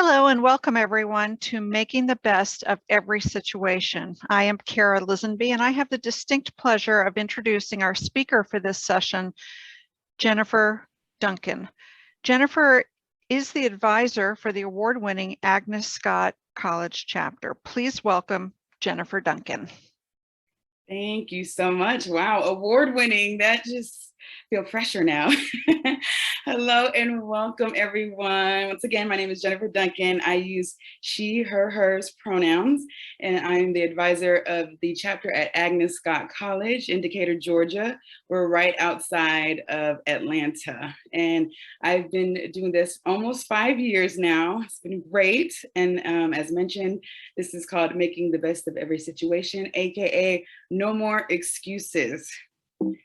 Hello and welcome everyone to Making the Best of Every Situation. I am Kara Lisenby and I have the distinct pleasure of introducing our speaker for this session, Jennifer Duncan. Jennifer is the advisor for the award-winning Agnes Scott College chapter. Please welcome Jennifer Duncan. Thank you so much. Wow, award-winning, that just feel pressure now. Hello and welcome everyone. Once again, my name is Jennifer Duncan. I use she, her, hers pronouns, and I'm the advisor of the chapter at Agnes Scott College in Decatur, Georgia. We're right outside of Atlanta. And I've been doing this almost 5 years now. It's been great. And as mentioned, this is called Making the Best of Every Situation, AKA No More Excuses.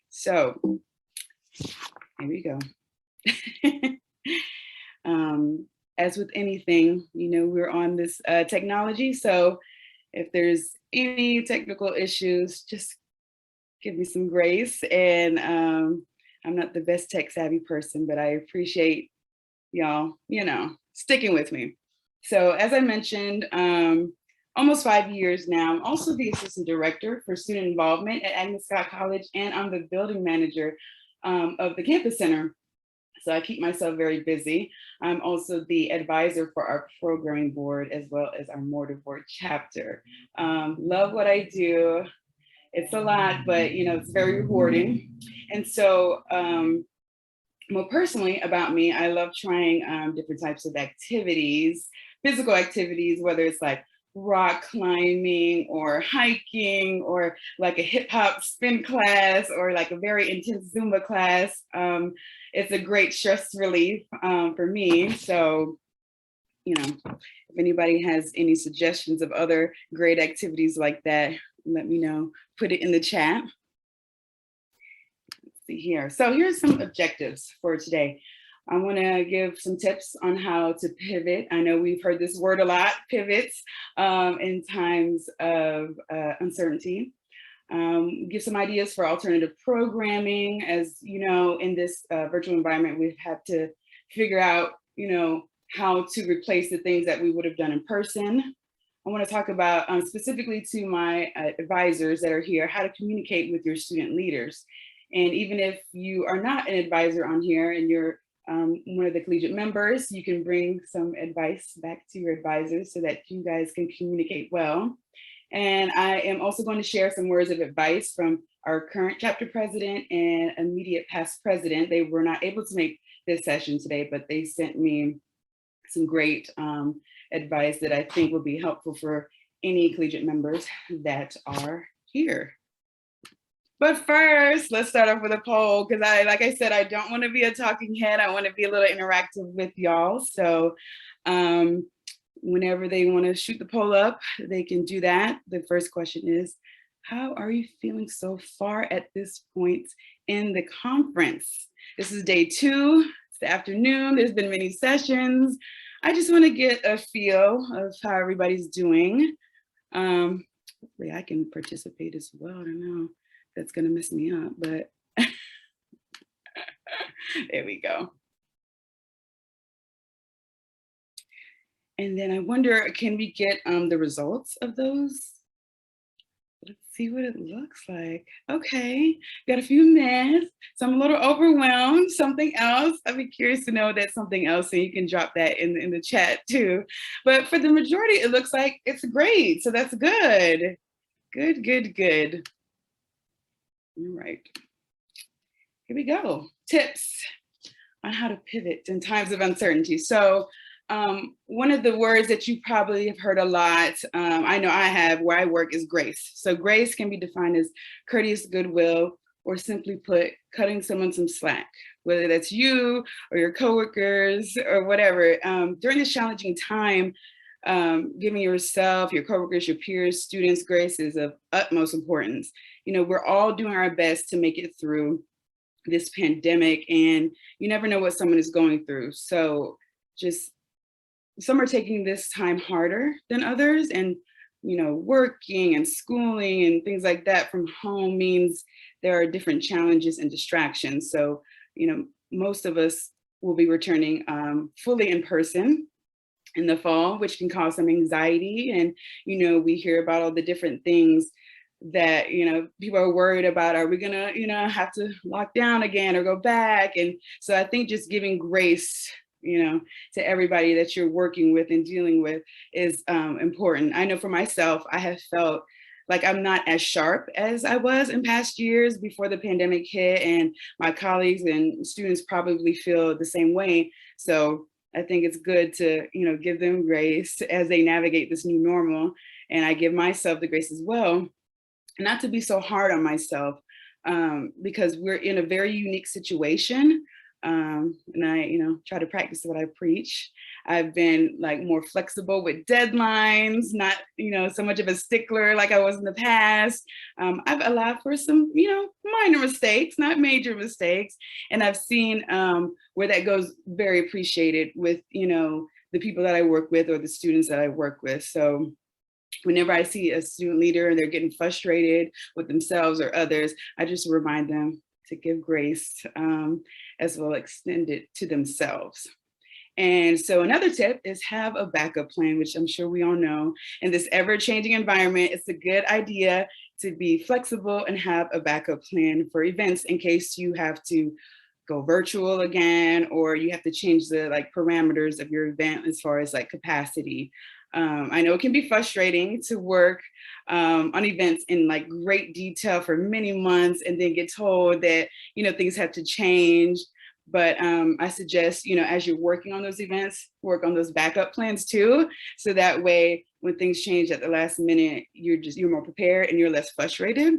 So here we go. As with anything, you know, we're on this technology. So if there's any technical issues, just give me some grace. And I'm not the best tech savvy person, but I appreciate y'all, you know, sticking with me. So as I mentioned, almost 5 years now, I'm also the assistant director for student involvement at Agnes Scott College, and I'm the building manager of the campus center. So I keep myself very busy. I'm also the advisor for our programming board as well as our mortar board chapter. Love what I do. It's a lot, but you know, it's very rewarding. And so more personally about me, I love trying different types of activities, physical activities, whether it's like rock climbing or hiking or like a hip hop spin class or like a very intense Zumba class. It's a great stress relief for me. So, you know, if anybody has any suggestions of other great activities like that, let me know, put it in the chat. Let's see here. So here's some objectives for today. I want to give some tips on how to pivot. I know we've heard this word a lot, pivots, in times of uncertainty. Give some ideas for alternative programming. As you know, in this virtual environment, we've had to figure out, you know, how to replace the things that we would have done in person. I want to talk about specifically to my advisors that are here, how to communicate with your student leaders. And even if you are not an advisor on here and you're one of the collegiate members, you can bring some advice back to your advisors so that you guys can communicate well. And I am also going to share some words of advice from our current chapter president and immediate past president. They were not able to make this session today, but they sent me some great advice that I think will be helpful for any collegiate members that are here. But first, let's start off with a poll because like I said, I don't want to be a talking head. I want to be a little interactive with y'all. So whenever they want to shoot the poll up, they can do that. The first question is, how are you feeling so far at this point in the conference? This is day 2, it's the afternoon, there's been many sessions. I just want to get a feel of how everybody's doing. Hopefully I can participate as well, I don't know. That's gonna mess me up, but there we go. And then I wonder, can we get the results of those? Let's see what it looks like. Okay, got a few minutes. So I'm a little overwhelmed. Something else, I'd be curious to know that something else, so you can drop that in the chat too. But for the majority, it looks like it's great. So that's good. Good, good, good. All right, here we go. Tips on how to pivot in times of uncertainty. So one of the words that you probably have heard a lot, I know I have where I work, is grace. So grace can be defined as courteous goodwill, or simply put, cutting someone some slack, whether that's you or your coworkers or whatever. During this challenging time, giving yourself, your coworkers, your peers, students grace is of utmost importance. You know, we're all doing our best to make it through this pandemic, and you never know what someone is going through. So just, some are taking this time harder than others, and you know, working and schooling and things like that from home means there are different challenges and distractions. So, you know, most of us will be returning fully in person in the fall, which can cause some anxiety. And, we hear about all the different things that, people are worried about. Are we gonna, have to lock down again or go back? And so I think just giving grace, to everybody that you're working with and dealing with is important. I know for myself, I have felt like I'm not as sharp as I was in past years before the pandemic hit, and my colleagues and students probably feel the same way. So I think it's good to, give them grace as they navigate this new normal. And I give myself the grace as well, not to be so hard on myself, because we're in a very unique situation. And I, try to practice what I preach. I've been like more flexible with deadlines, not, so much of a stickler like I was in the past. I've allowed for some, minor mistakes, not major mistakes. And I've seen where that goes very appreciated with, the people that I work with or the students that I work with. So whenever I see a student leader and they're getting frustrated with themselves or others, I just remind them to give grace, as well extend it to themselves. And so another tip is have a backup plan, which I'm sure we all know. In this ever-changing environment, it's a good idea to be flexible and have a backup plan for events in case you have to go virtual again, or you have to change the parameters of your event as far as capacity. I know it can be frustrating to work on events in great detail for many months and then get told that, things have to change. But I suggest, as you're working on those events, work on those backup plans too. So that way, when things change at the last minute, you're more prepared and you're less frustrated.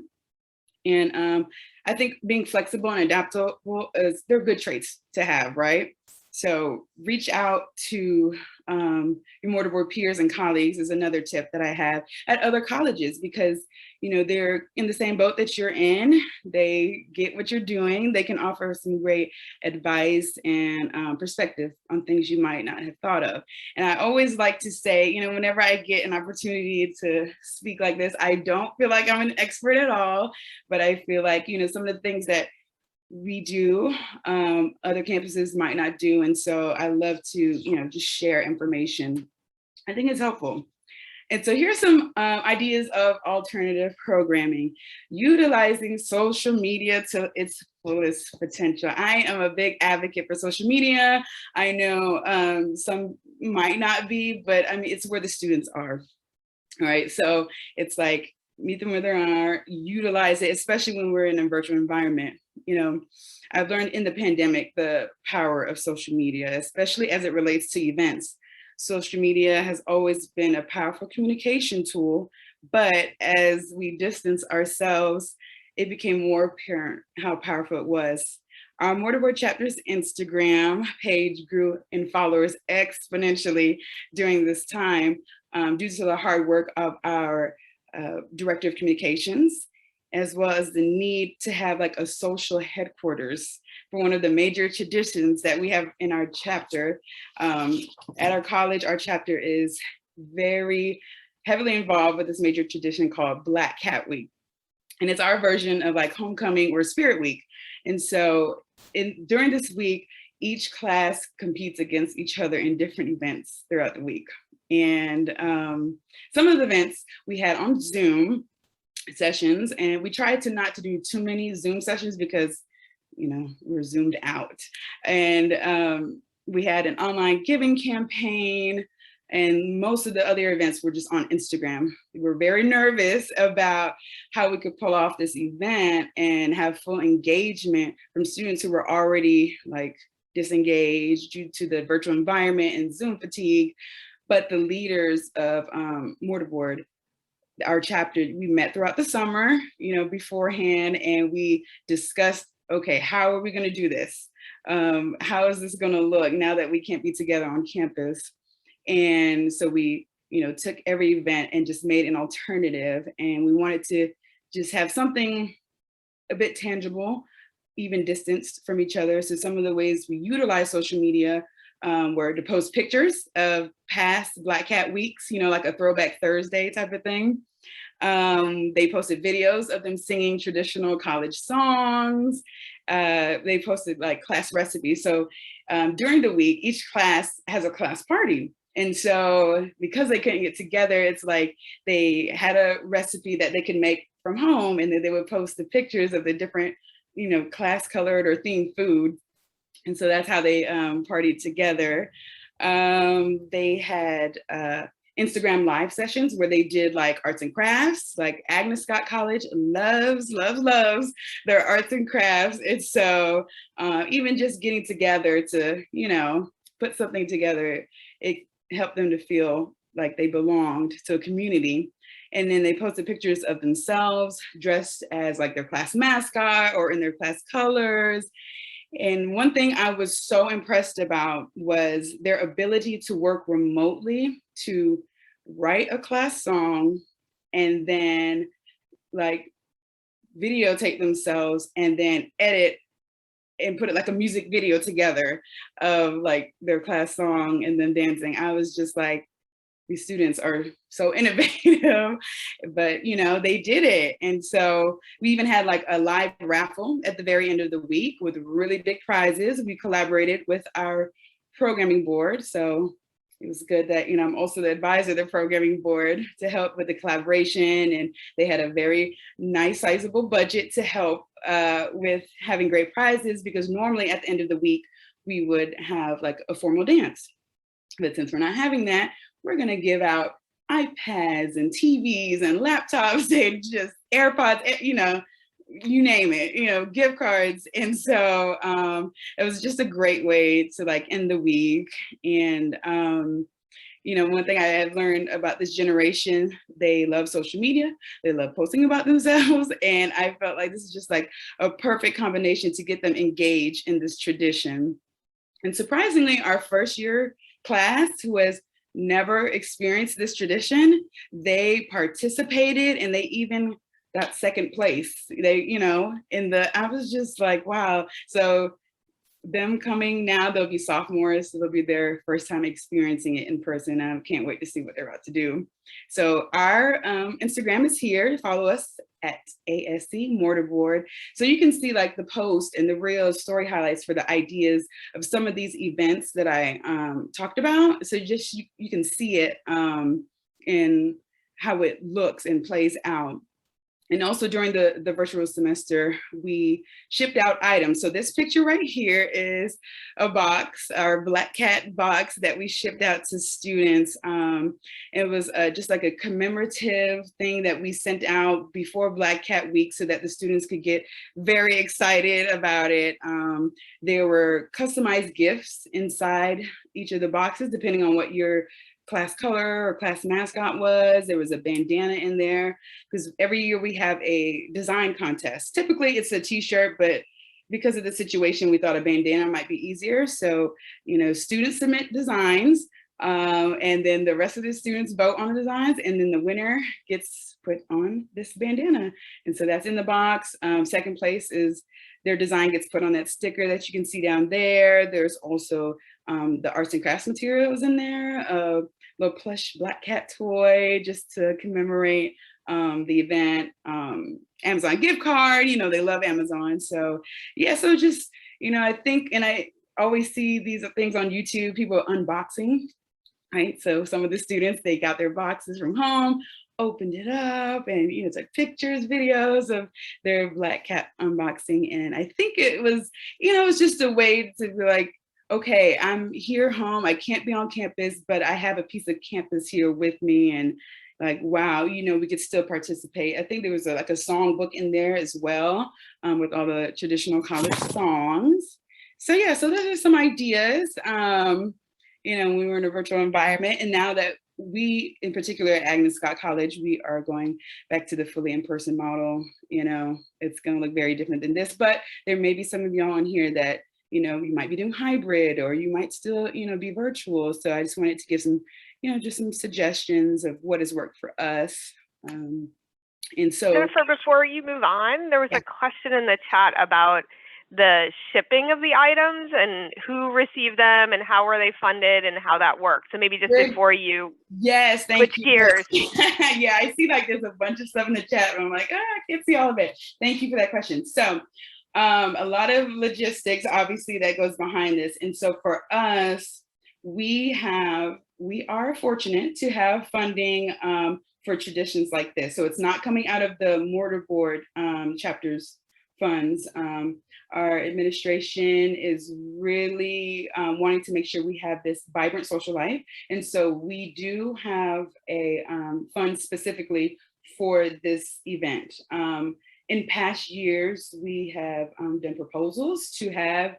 And I think being flexible and adaptable they're good traits to have, right? So reach out to your mortar board peers and colleagues is another tip that I have at other colleges, because they're in the same boat that you're in. They get what you're doing. They can offer some great advice and perspective on things you might not have thought of. And I always like to say, whenever I get an opportunity to speak like this, I don't feel like I'm an expert at all, but I feel like, some of the things that we do, other campuses might not do. And so I love to, just share information. I think it's helpful. And so here's some ideas of alternative programming, utilizing social media to its fullest potential. I am a big advocate for social media. I know some might not be, but I mean, it's where the students are, right? So it's meet them where they are, utilize it, especially when we're in a virtual environment. I've learned in the pandemic the power of social media, especially as it relates to events. Social media has always been a powerful communication tool, but as we distance ourselves, it became more apparent how powerful it was. Our Mortarboard chapter's Instagram page grew in followers exponentially during this time due to the hard work of our director of communications, as well as the need to have a social headquarters for one of the major traditions that we have in our chapter. At our college, our chapter is very heavily involved with this major tradition called Black Cat Week. And it's our version of homecoming or Spirit Week. And so during this week, each class competes against each other in different events throughout the week. And some of the events we had on Zoom sessions, and we tried to not to do too many Zoom sessions because, we're zoomed out. And we had an online giving campaign, and most of the other events were just on Instagram. We were very nervous about how we could pull off this event and have full engagement from students who were already disengaged due to the virtual environment and Zoom fatigue. But the leaders of Mortarboard, our chapter, we met throughout the summer, beforehand, and we discussed, okay, how are we going to do this? How is this going to look now that we can't be together on campus? And so we, took every event and just made an alternative, and we wanted to just have something a bit tangible, even distanced from each other. So some of the ways we utilize social media were to post pictures of past Black Cat Weeks, like a Throwback Thursday type of thing. They posted videos of them singing traditional college songs. They posted class recipes. So during the week, each class has a class party. And so because they couldn't get together, it's like they had a recipe that they could make from home, and then they would post the pictures of the different, class colored or themed food. And so that's how they partied together. They had Instagram live sessions where they did like arts and crafts. Like Agnes Scott College loves their arts and crafts. And so even just getting together to, put something together, it helped them to feel like they belonged to a community. And then they posted pictures of themselves dressed as like their class mascot or in their class colors. And one thing I was so impressed about was their ability to work remotely to write a class song and then like videotape themselves and then edit and put it like a music video together of like their class song and then dancing. I was just like, these students are so innovative, but they did it. And so we even had like a live raffle at the very end of the week with really big prizes. We collaborated with our programming board. So it was good that, I'm also the advisor of the programming board to help with the collaboration. And they had a very nice sizable budget to help with having great prizes, because normally at the end of the week, we would have like a formal dance. But since we're not having that, we're going to give out iPads and TVs and laptops and just AirPods, you name it, gift cards. And so it was just a great way to like end the week. And, one thing I have learned about this generation, they love social media. They love posting about themselves. And I felt like this is just like a perfect combination to get them engaged in this tradition. And surprisingly, our first year class, who has never experienced this tradition, they participated and they even got second place. They, I was just like, wow. So them coming now, they'll be sophomores, so they'll be their first time experiencing it in person. I can't wait to see what they're about to do. So our Instagram is here to follow us at ASC Mortarboard. So you can see like the post and the real story highlights for the ideas of some of these events that I talked about. So just you can see it in how it looks and plays out. And also during the virtual semester, we shipped out items. So this picture right here is a box, our Black Cat box that we shipped out to students. It was just like a commemorative thing that we sent out before Black Cat Week so that the students could get very excited about it. There were customized gifts inside each of the boxes, depending on what your class color or class mascot was. There was a bandana in there, because every year we have a design contest. Typically it's a t-shirt, but because of the situation, we thought a bandana might be easier. So, students submit designs and then the rest of the students vote on the designs, and then the winner gets put on this bandana. And so that's in the box. Second place is their design gets put on that sticker that you can see down there. There's also the arts and crafts materials in there, a little plush Black Cat toy just to commemorate the event, Amazon gift card, they love Amazon. So yeah, so just, I think, and I always see these things on YouTube, people unboxing, right? So some of the students, they got their boxes from home, opened it up, and it's like pictures, videos of their Black Cat unboxing. And I think it was, it was just a way to be like, okay, I'm here home, I can't be on campus, but I have a piece of campus here with me. And like, wow, we could still participate. I think there was like a song book in there as well, with all the traditional college songs. So yeah, so those are some ideas. We were in a virtual environment, and now that we, in particular at Agnes Scott College, we are going back to the fully in-person model. It's going to look very different than this, but there may be some of y'all in here that you might be doing hybrid, or you might still, be virtual. So I just wanted to give some, just some suggestions of what has worked for us. And so Jennifer, before you move on, there was a question in the chat about the shipping of the items and who received them and how were they funded and how that worked. So maybe just before you switch gears. Yeah, I see like there's a bunch of stuff in the chat and I'm like, I can't see all of it. Thank you for that question. So a lot of logistics, obviously, that goes behind this. And so for us, we have we are fortunate to have funding for traditions like this. So it's not coming out of the mortar board chapters funds. Our administration is really wanting to make sure we have this vibrant social life. And so we do have a fund specifically for this event. In past years, we have done proposals to have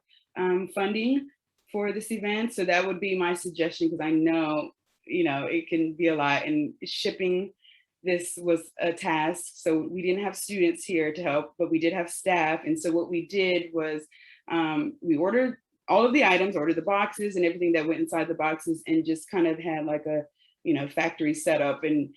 funding for this event. So that would be my suggestion, because I know, it can be a lot, and shipping this was a task. So we didn't have students here to help, but we did have staff. And so what we did was we ordered all of the items, ordered the boxes and everything that went inside the boxes, and just kind of had like a, factory setup, and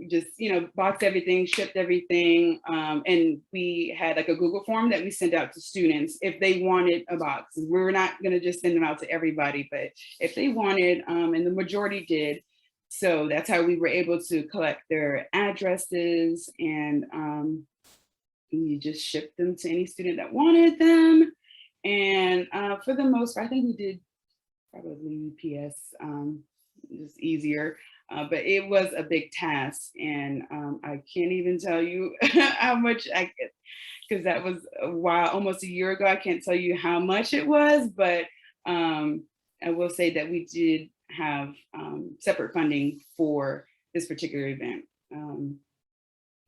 just, boxed everything, shipped everything. And we had like a Google form that we sent out to students if they wanted a box. We were not going to just send them out to everybody, but if they wanted, and the majority did. So that's how we were able to collect their addresses, and we just shipped them to any student that wanted them. And for the most part, I think we did probably UPS, just easier. But it was a big task, and I can't even tell you how much because that was a while, almost a year ago. I can't tell you how much it was, but I will say that we did have separate funding for this particular event. And,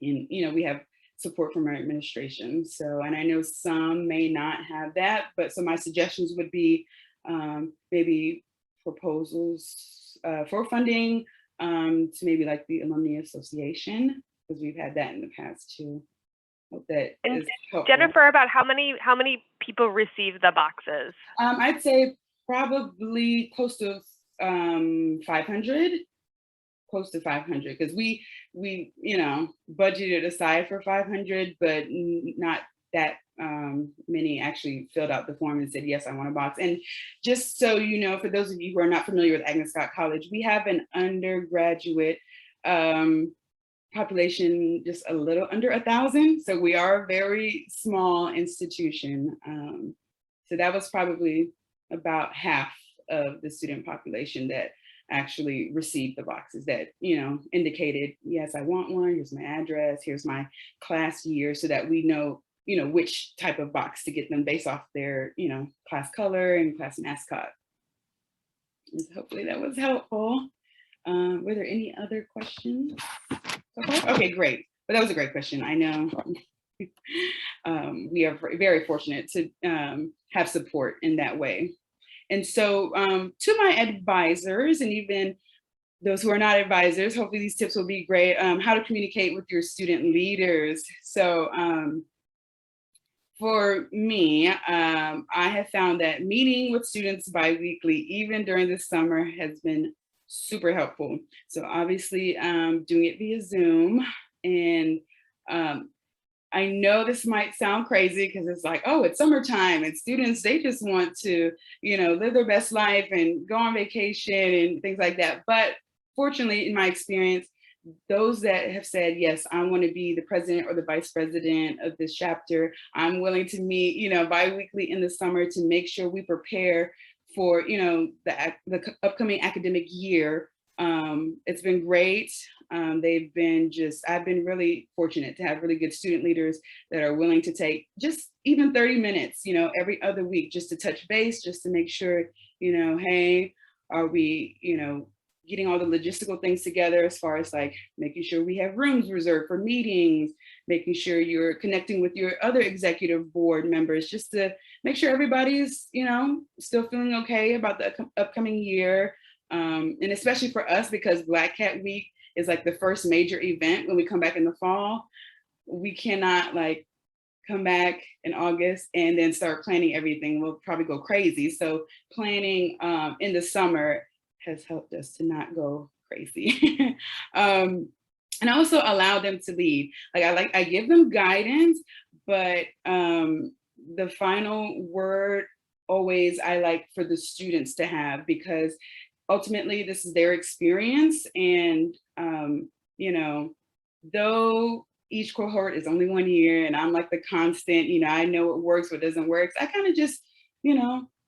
we have support from our administration. So, and I know some may not have that, but so my suggestions would be maybe proposals for funding to maybe like the Alumni Association, because we've had that in the past too. Hope that is helpful. Jennifer, about how many people receive the boxes? I'd say probably close to 500, close to 500, because we budgeted aside for 500, but not that many actually filled out the form and said, yes, I want a box. And just so you know, for those of you who are not familiar with Agnes Scott College, we have an undergraduate population just a little under 1,000. So we are a very small institution. So that was probably about half of the student population that actually received the boxes that, indicated, yes, I want one, here's my address, here's my class year, so that we know, which type of box to get them based off their, class color and class mascot. And so hopefully that was helpful. Were there any other questions so far? Okay, great. But that was a great question. I know we are very fortunate to have support in that way. And so to my advisors, and even those who are not advisors, hopefully these tips will be great. How to communicate with your student leaders. So for me, I have found that meeting with students bi-weekly, even during the summer, has been super helpful. So obviously doing it via Zoom. And I know this might sound crazy because it's like, oh, it's summertime and students, they just want to, live their best life and go on vacation and things like that. But fortunately, in my experience, those that have said, yes, I want to be the president or the vice president of this chapter, I'm willing to meet, bi-weekly in the summer to make sure we prepare for, the upcoming academic year. It's been great. I've been really fortunate to have really good student leaders that are willing to take just even 30 minutes, every other week, just to touch base, just to make sure, hey, are we, getting all the logistical things together as far as like making sure we have rooms reserved for meetings, making sure you're connecting with your other executive board members, just to make sure everybody's, still feeling okay about the upcoming year. And especially for us, because Black Cat Week is like the first major event when we come back in the fall. We cannot like come back in August and then start planning everything. We'll probably go crazy. So planning in the summer has helped us to not go crazy. And I also allow them to lead. I give them guidance, but the final word always I like for the students to have, because ultimately this is their experience. And, though each cohort is only 1 year and I'm like the constant, I know what works, what doesn't work. I kind of just,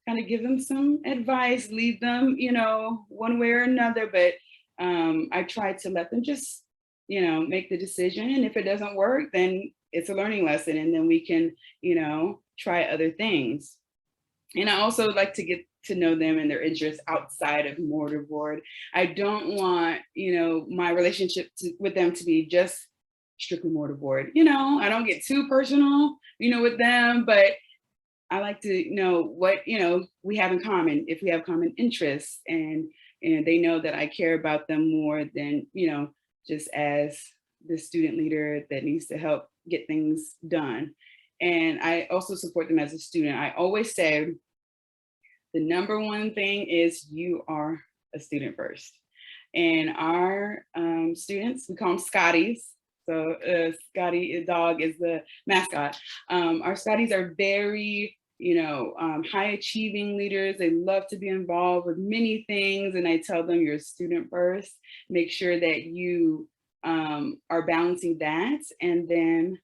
kind of give them some advice, lead them, you know, one way or another, but I try to let them just, you know, make the decision. And if it doesn't work, then it's a learning lesson, and then we can, you know, try other things. And I also like to get to know them and their interests outside of mortarboard. I don't want, you know, my relationship with them to be just strictly mortarboard. You know, I don't get too personal, you know, with them, but I like to know what, you know, we have in common, if we have common interests, and they know that I care about them more than, you know, just as the student leader that needs to help get things done. And I also support them as a student. I always say the number one thing is you are a student first. And our students, we call them Scotties. So Scotty dog is the mascot. Our Scotties are very, you know, high achieving leaders. They love to be involved with many things. And I tell them you're a student first. Make sure that you are balancing that, and then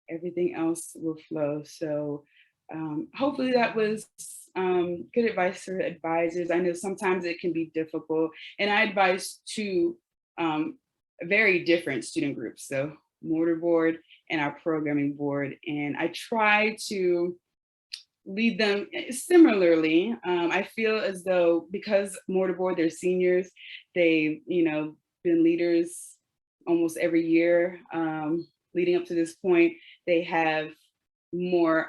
everything else will flow. So hopefully that was good advice for advisors. I know sometimes it can be difficult, and I advise two very different student groups, so mortarboard and our programming board, and I try to lead them similarly. I feel as though because mortarboard, they're seniors, they've, you know, been leaders almost every year leading up to this point. They have more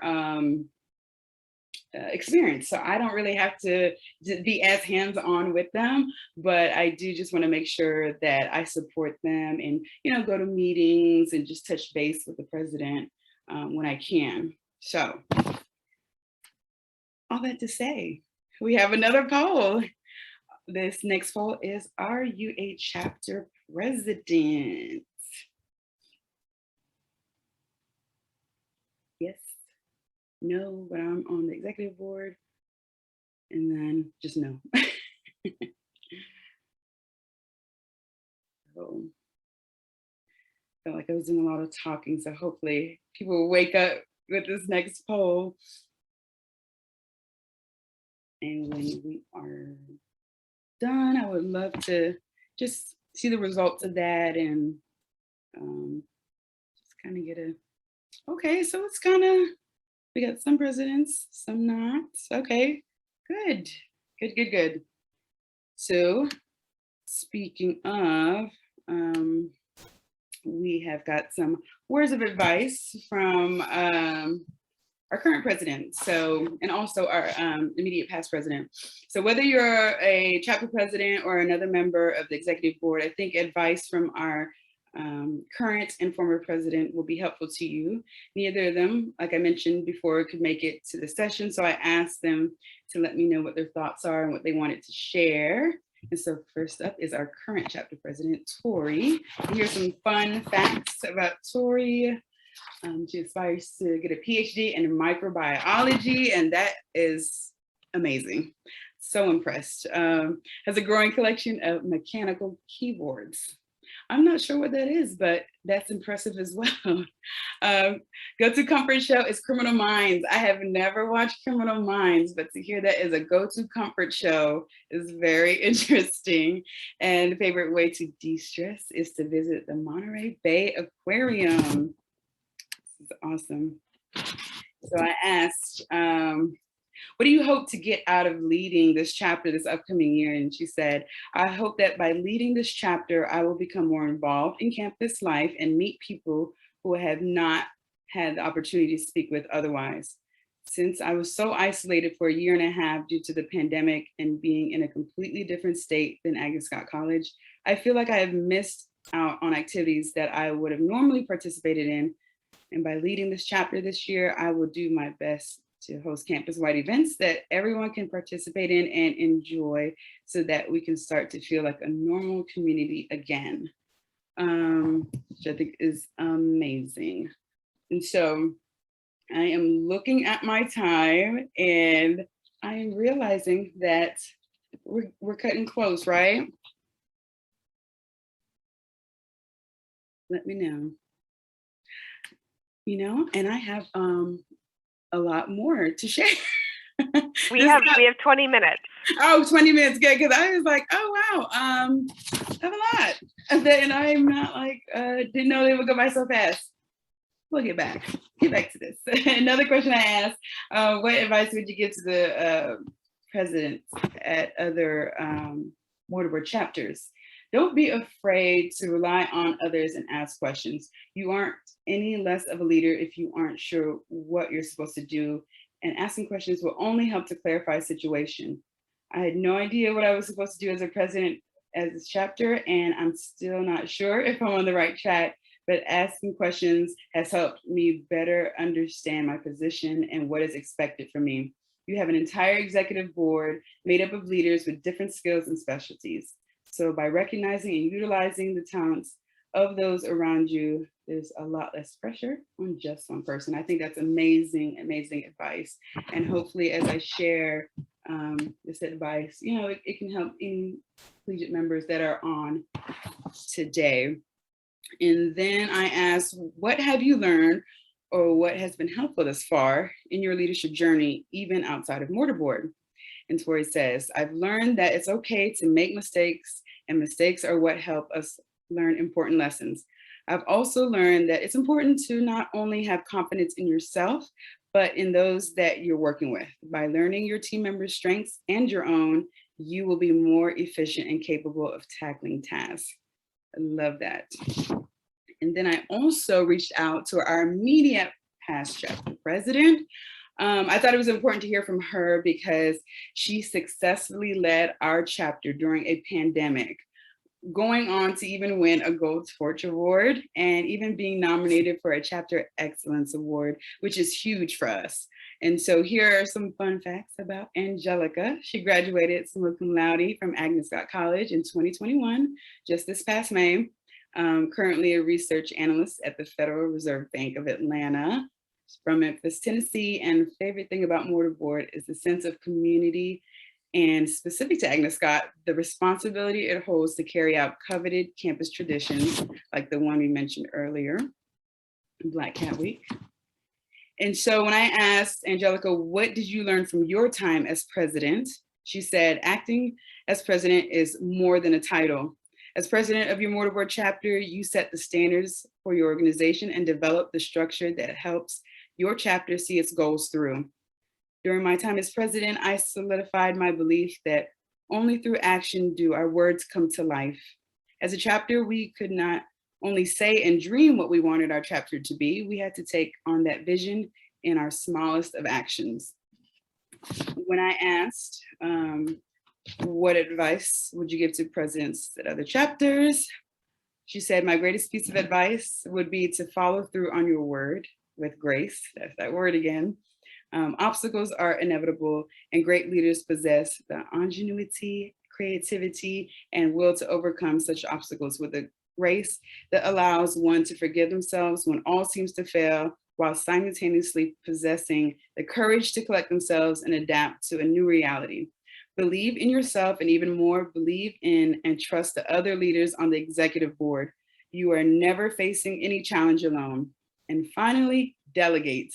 experience. So I don't really have to be as hands-on with them, but I do just want to make sure that I support them and, you know, go to meetings and just touch base with the president when I can. So all that to say, we have another poll. This next poll is, are you a chapter president? Yes, no, but I'm on the executive board, and then just no. So, I felt like I was doing a lot of talking, so hopefully people will wake up with this next poll. And when we are done, I would love to just see the results of that, and just kind of get a, okay, so it's kind of, we got some presidents, some not. Okay, good, good, good, good. So speaking of, we have got some words of advice from our current president, so, and also our immediate past president. So whether you're a chapter president or another member of the executive board, I think advice from our current and former president will be helpful to you. Neither of them, like I mentioned before, could make it to the session, so I asked them to let me know what their thoughts are and what they wanted to share. And so first up is our current chapter president, Tori. Here's some fun facts about Tori. She aspires to get a PhD in microbiology, and that is amazing. So impressed. Has a growing collection of mechanical keyboards. I'm not sure what that is, but that's impressive as well. Go-to comfort show is Criminal Minds. I have never watched Criminal Minds, but to hear that is a go-to comfort show is very interesting. And the favorite way to de-stress is to visit the Monterey Bay Aquarium. This is awesome. So I asked, what do you hope to get out of leading this chapter this upcoming year? And she said, I hope that by leading this chapter, I will become more involved in campus life and meet people who have not had the opportunity to speak with otherwise. Since I was so isolated for a year and a half due to the pandemic and being in a completely different state than Agnes Scott College, I feel like I have missed out on activities that I would have normally participated in. And by leading this chapter this year, I will do my best to host campus-wide events that everyone can participate in and enjoy, so that we can start to feel like a normal community again, which I think is amazing. And so I am looking at my time and I am realizing that we're cutting close, right? Let me know. You know, and I have a lot more to share. We have 20 minutes. Oh, 20 minutes, good. Because I was like, oh wow, I have a lot. And I'm not like, didn't know they would go by so fast. We'll get back to this. Another question I asked, what advice would you give to the presidents at other mortar chapters? Don't be afraid to rely on others and ask questions. You aren't any less of a leader if you aren't sure what you're supposed to do, and asking questions will only help to clarify a situation. I had no idea what I was supposed to do as a president as this chapter, and I'm still not sure if I'm on the right track, but asking questions has helped me better understand my position and what is expected from me. You have an entire executive board made up of leaders with different skills and specialties. So by recognizing and utilizing the talents of those around you, there's a lot less pressure on just one person. I think that's amazing, amazing advice. And hopefully as I share this advice, you know, it can help any collegiate members that are on today. And then I asked, what have you learned or what has been helpful thus far in your leadership journey, even outside of mortarboard? And Tori says, I've learned that it's okay to make mistakes, and mistakes are what help us learn important lessons. I've also learned that it's important to not only have confidence in yourself, but in those that you're working with. By learning your team members' strengths and your own, you will be more efficient and capable of tackling tasks. I love that. And then I also reached out to our immediate past chapter president. I thought it was important to hear from her because she successfully led our chapter during a pandemic, going on to even win a Gold Torch Award and even being nominated for a Chapter Excellence Award, which is huge for us. And so here are some fun facts about Angelica. She graduated summa cum laude from Agnes Scott College in 2021, just this past May. Currently a research analyst at the Federal Reserve Bank of Atlanta. She's from Memphis, Tennessee, and favorite thing about mortarboard is the sense of community, and specific to Agnes Scott, the responsibility it holds to carry out coveted campus traditions like the one we mentioned earlier, Black Cat Week. And so when I asked Angelica, what did you learn from your time as president? She said, acting as president is more than a title. As president of your mortarboard chapter, you set the standards for your organization and develop the structure that helps your chapter see its goals through. During my time as president, I solidified my belief that only through action do our words come to life. As a chapter, we could not only say and dream what we wanted our chapter to be, we had to take on that vision in our smallest of actions. When I asked, what advice would you give to presidents at other chapters? She said, my greatest piece of advice would be to follow through on your word with grace. That's that word again. Obstacles are inevitable, and great leaders possess the ingenuity, creativity, and will to overcome such obstacles with a grace that allows one to forgive themselves when all seems to fail, while simultaneously possessing the courage to collect themselves and adapt to a new reality. Believe in yourself, and even more, believe in and trust the other leaders on the executive board. You are never facing any challenge alone. And finally, delegate.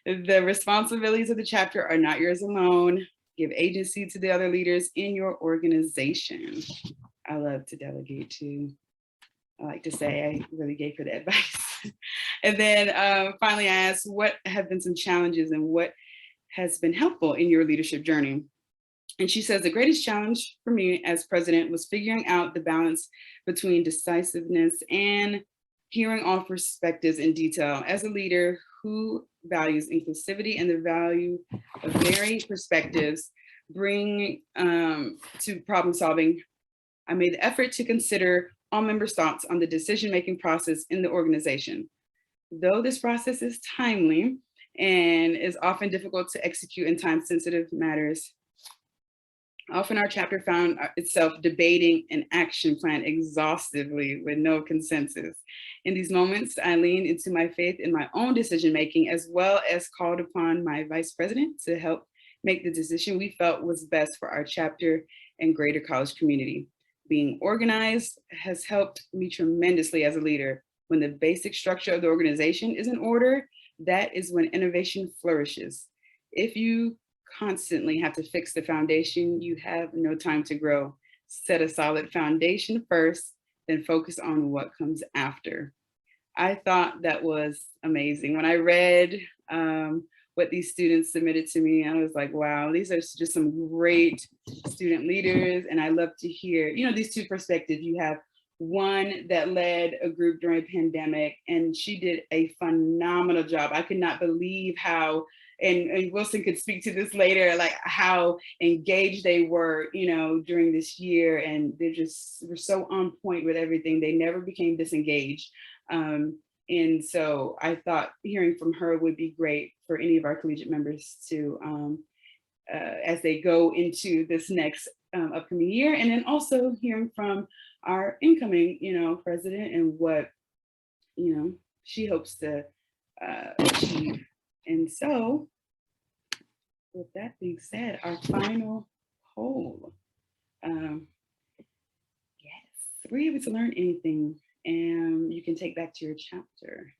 The responsibilities of the chapter are not yours alone. Give agency to the other leaders in your organization. I love to delegate too. I like to say I really gave her the advice. And then finally, I asked, what have been some challenges and what has been helpful in your leadership journey? And she says, the greatest challenge for me as president was figuring out the balance between decisiveness and hearing all perspectives in detail. As a leader who values inclusivity and the value of varying perspectives bring to problem solving, I made the effort to consider all members' thoughts on the decision-making process in the organization. Though this process is timely and is often difficult to execute in time-sensitive matters, often our chapter found itself debating an action plan exhaustively with no consensus. In these moments, I leaned into my faith in my own decision-making, as well as called upon my vice president to help make the decision we felt was best for our chapter and greater college community. Being organized has helped me tremendously as a leader. When the basic structure of the organization is in order, that is when innovation flourishes. If you constantly have to fix the foundation, you have no time to grow. Set a solid foundation first, then focus on what comes after. I thought that was amazing. When I read what these students submitted to me, I was like, wow, these are just some great student leaders. And I love to hear, you know, these two perspectives. You have one that led a group during a pandemic, and she did a phenomenal job. I could not believe how, and Wilson could speak to this later, like how engaged they were, you know, during this year. And they just were so on point with everything. They never became disengaged. And so I thought hearing from her would be great for any of our collegiate members to, as they go into this next upcoming year, and then also hearing from our incoming, you know, president and what, you know, she hopes to achieve. And so with that being said, our final poll. Yes, were you able to learn anything? And you can take back to your chapter.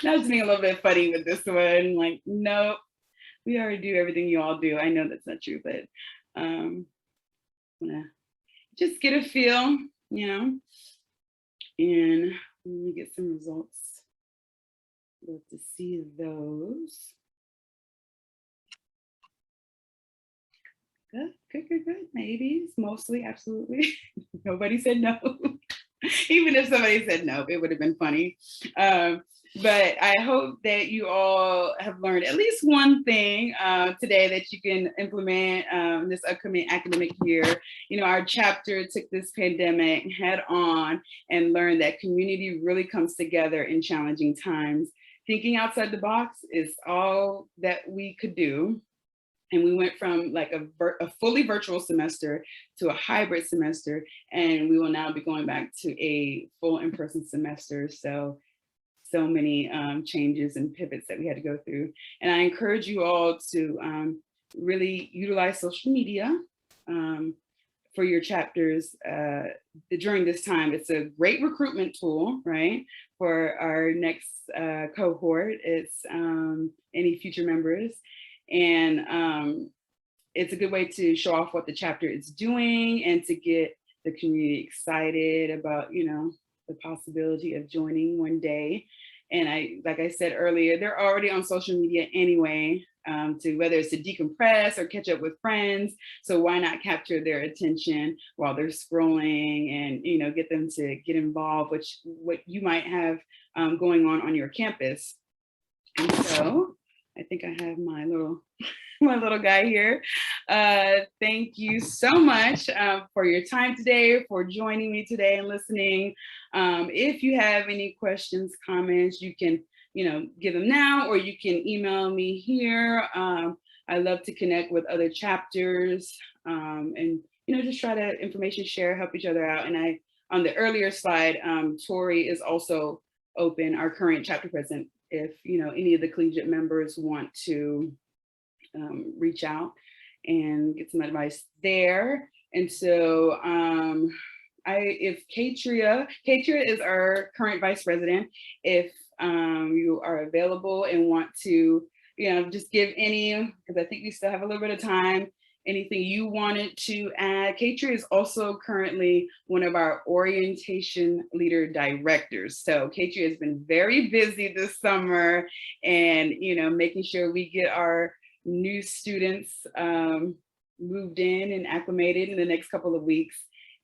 That was being a little bit funny with this one. Like, nope, we already do everything you all do. I know that's not true, but I'm gonna just get a feel, you know, and when we get some results, love to see those. Good. Maybe it's mostly, absolutely. Nobody said no. Even if somebody said no, it would have been funny. But I hope that you all have learned at least one thing today that you can implement this upcoming academic year. You know, our chapter took this pandemic head on and learned that community really comes together in challenging times. Thinking outside the box is all that we could do. And we went from like a fully virtual semester to a hybrid semester, and we will now be going back to a full in-person semester. So many changes and pivots that we had to go through. And I encourage you all to really utilize social media for your chapters during this time. It's a great recruitment tool, right? For our next cohort, it's any future members. And it's a good way to show off what the chapter is doing and to get the community excited about, you know, the possibility of joining one day. And like I said earlier, they're already on social media anyway, to whether it's to decompress or catch up with friends. So why not capture their attention while they're scrolling and, you know, get them to get involved, which what you might have going on your campus. And so I think I have my little guy here. Thank you so much for your time today, for joining me today and listening. If you have any questions, comments, you can, you know, give them now, or you can email me here. I love to connect with other chapters and, you know, just try to information share, help each other out. And on the earlier slide, Tori is also open, our current chapter president, if, you know, any of the collegiate members want to reach out and get some advice there. And so if Katria is our current vice president, if you are available and want to, you know, just give any, because I think we still have a little bit of time, anything you wanted to add. Katria is also currently one of our orientation leader directors. So Katria has been very busy this summer and, you know, making sure we get our new students moved in and acclimated in the next couple of weeks.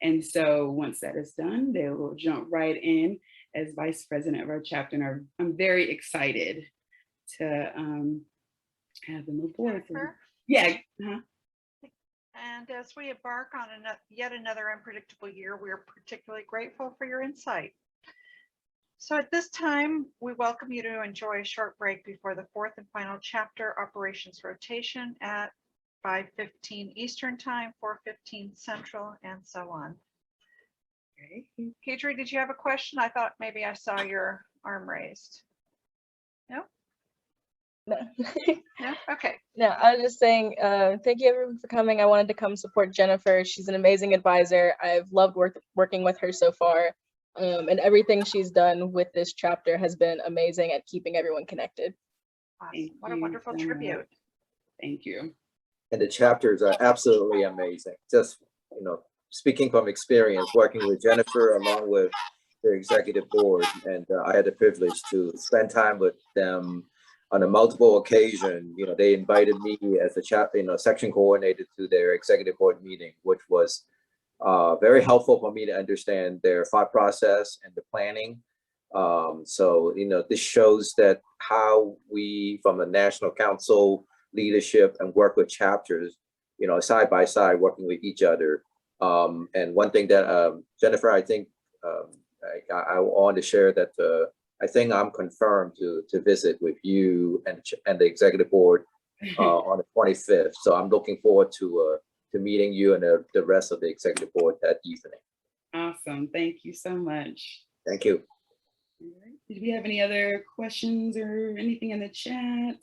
And so once that is done, they will jump right in as vice president of our chapter. And I'm very excited to have them aboard. Yeah. And as we embark on yet another unpredictable year, we are particularly grateful for your insight. So at this time, we welcome you to enjoy a short break before the fourth and final chapter operations rotation at 5:15 Eastern Time, 4:15 Central, and so on. Okay. Katria, did you have a question? I thought maybe I saw your arm raised. No? No. No? Okay. No, I was just saying, thank you everyone for coming. I wanted to come support Jennifer. She's an amazing advisor. I've loved working with her so far. And everything she's done with this chapter has been amazing at keeping everyone connected. Awesome. What a wonderful tribute. Thank you. And the chapters are absolutely amazing. Just, speaking from experience, working with Jennifer along with the executive board, and I had the privilege to spend time with them on a multiple occasion. They invited me as a section coordinator to their executive board meeting, which was very helpful for me to understand their thought process and the planning. So, this shows that how we, from the National Council leadership, and work with chapters, side by side, working with each other. And one thing that, Jennifer, I think I want to share that I think I'm confirmed to visit with you and the executive board on the 25th. So I'm looking forward to meeting you and the rest of the executive board that evening. Awesome. Thank you so much. Thank you. All right. Did we have any other questions or anything in the chat?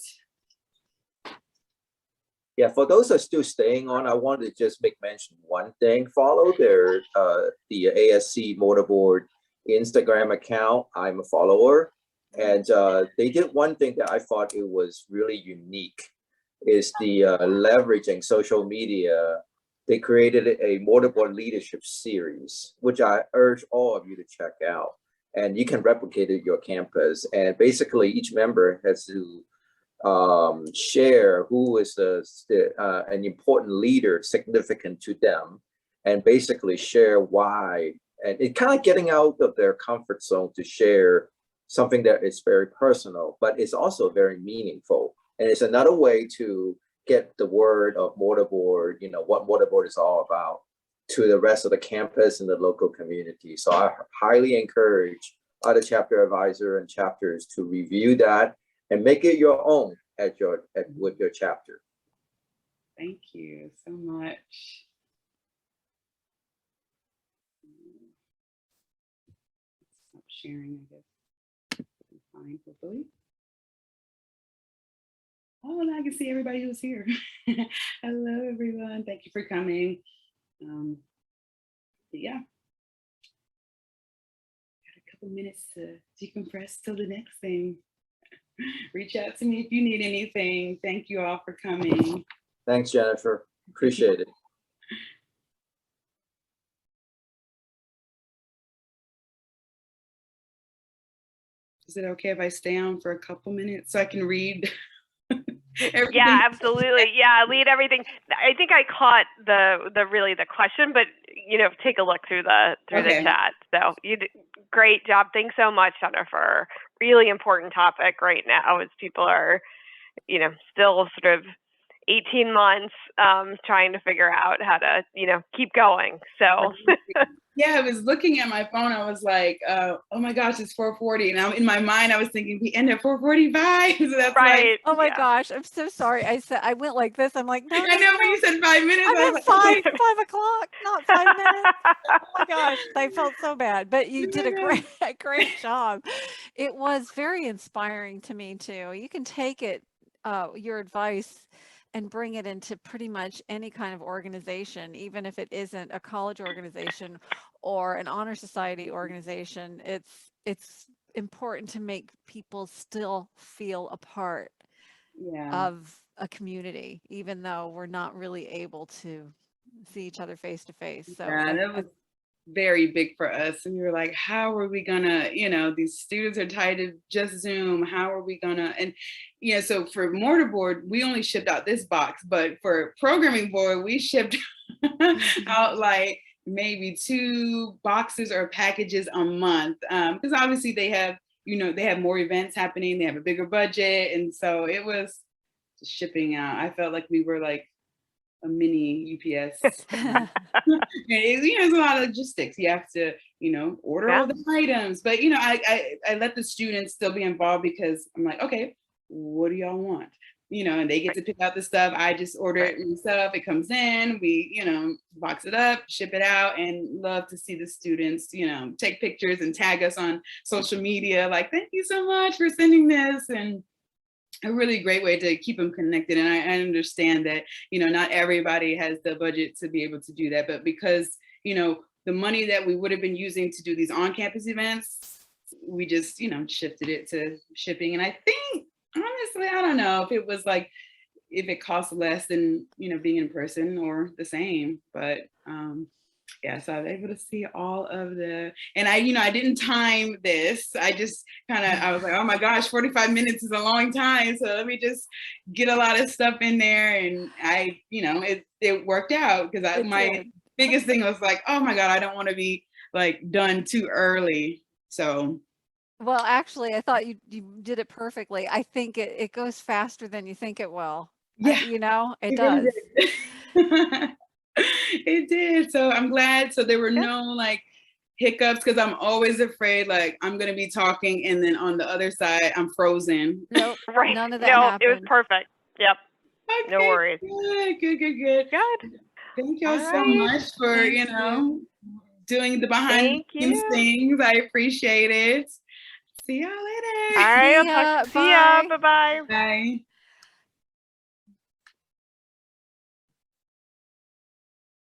Yeah, for those that are still staying on, I wanted to just make mention one thing. Follow the ASC Motorboard Instagram account. I'm a follower, and they did one thing that I thought it was really unique, is the leveraging social media. They created a motorboard leadership series, which I urge all of you to check out. And you can replicate it at your campus. And basically, each member has to share who is an important leader significant to them, and basically share why. And it kind of getting out of their comfort zone to share something that is very personal, but it's also very meaningful. And it's another way to get the word of motorboard, what motorboard is all about, to the rest of the campus and the local community. So I highly encourage other chapter advisor and chapters to review that and make it your own with your chapter. Thank you so much. Stop sharing, I guess. Fine, hopefully. Oh, and I can see everybody who's here. Hello, everyone. Thank you for coming. Yeah. Got a couple minutes to decompress till the next thing. Reach out to me if you need anything. Thank you all for coming. Thanks, Jennifer. Appreciate it. Is it okay if I stay on for a couple minutes so I can read? Yeah, absolutely. Yeah, lead everything. I think I caught the question, but take a look through the chat. So you did great job. Thanks so much, Jennifer. Really important topic right now as people are, still sort of 18 months trying to figure out how to, keep going. So yeah, I was looking at my phone. I was like, oh my gosh, it's 4:40. And in my mind, I was thinking we end at 4:45. So that's right. Oh my gosh, I'm so sorry. I went like this. I'm like, no, I know when you said 5 minutes. I meant like, 5 o'clock, not 5 minutes. Oh my gosh, I felt so bad, but you did a great job. It was very inspiring to me too. You can take it, your advice, and bring it into pretty much any kind of organization, even if it isn't a college organization or an honor society organization. It's important to make people still feel a part of a community, even though we're not really able to see each other face to face. So that was very big for us. And we were like, how are we gonna, these students are tied to just Zoom. How are we gonna, and so for Mortarboard, we only shipped out this box, but for Programming Board, we shipped out like maybe 2 boxes or packages a month. Because obviously they have, they have more events happening, they have a bigger budget. And so it was shipping out. I felt like we were like a mini UPS. It's a lot of logistics. You have to, order all the items. But, I let the students still be involved because I'm like, okay, what do y'all want? And they get to pick out the stuff. I just order it myself. It comes in, we, box it up, ship it out, and love to see the students, take pictures and tag us on social media. Like, thank you so much for sending this. And a really great way to keep them connected. And I understand that, not everybody has the budget to be able to do that, but because, the money that we would have been using to do these on-campus events, we just, shifted it to shipping. And I think, honestly, I don't know if it was like, if it costs less than, you know, being in person or the same. But yeah, so I was able to see all of and I didn't time this. I just I was like, oh my gosh, 45 minutes is a long time. So let me just get a lot of stuff in there. And it worked out because my biggest thing was like, oh my God, I don't want to be like done too early. So. Well, actually, I thought you did it perfectly. I think it goes faster than you think it will. Yeah, it does. Really it did. So I'm glad. So there were no like hiccups because I'm always afraid like I'm going to be talking and then on the other side I'm frozen. Nope. Right. None of that No, happened. it was perfect. Yep. Okay, No worries. Good. Thank y'all so much for, doing the behind the scenes things. I appreciate it. See y'all later. All right. See ya. Bye-bye. Bye.